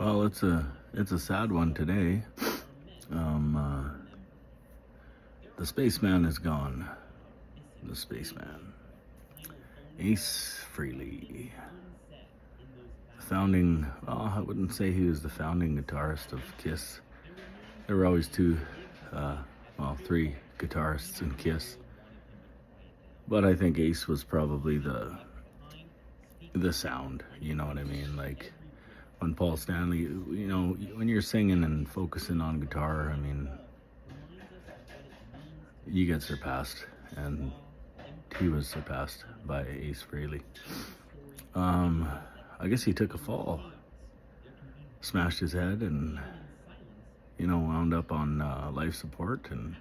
Well, it's a sad one today. The spaceman is gone. The spaceman, Ace Frehley, founding. Well, I wouldn't say he was the founding guitarist of Kiss. There were always three guitarists in Kiss, but I think Ace was probably the sound. You know what I mean? Like when Paul Stanley, when you're singing and focusing on guitar, I mean, you get surpassed, and he was surpassed by Ace Frehley. I guess he took a fall, smashed his head, and wound up on life support, and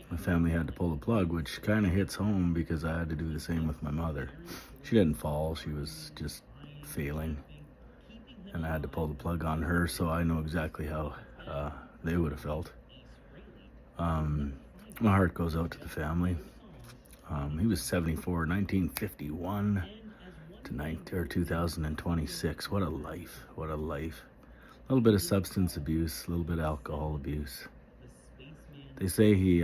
my family had to pull the plug, which kind of hits home because I had to do the same with my mother. She didn't fall, she was just failing, and I had to pull the plug on her, so I know exactly how they would have felt. My heart goes out to the family. He was 74, 1951 to 2026. What a life, what a life. A little bit of substance abuse, a little bit of alcohol abuse. They say he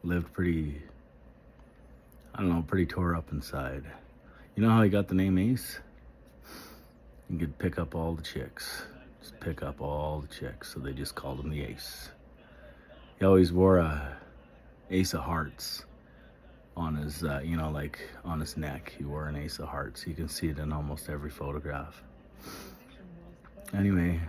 lived pretty tore up inside. You know how he got the name Ace? He could pick up all the chicks. Just pick up all the chicks, so they just called him the Ace. He always wore a ace of hearts on his, on his neck. He wore an ace of hearts. You can see it in almost every photograph. Anyway,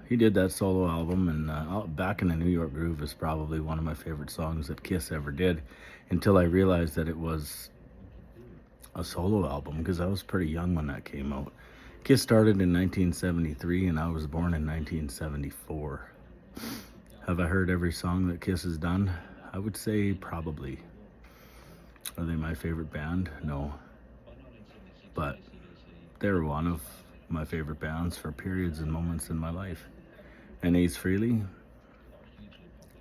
he did that solo album, and Back in the New York Groove is probably one of my favorite songs that Kiss ever did, until I realized that it was a solo album, because I was pretty young when that came out. Kiss started in 1973, and I was born in 1974. Have I heard every song that Kiss has done? I would say probably. Are they my favorite band? No. But they're one of my favorite bands for periods and moments in my life. And Ace Frehley,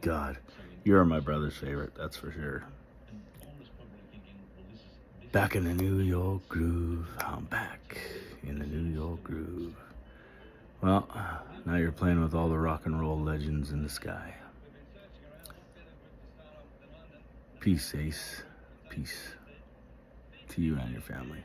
God, you're my brother's favorite, that's for sure. Back in the New York groove, I'm back in the New York groove. Well, now you're playing with all the rock and roll legends in the sky. Peace, Ace. Peace to you and your family.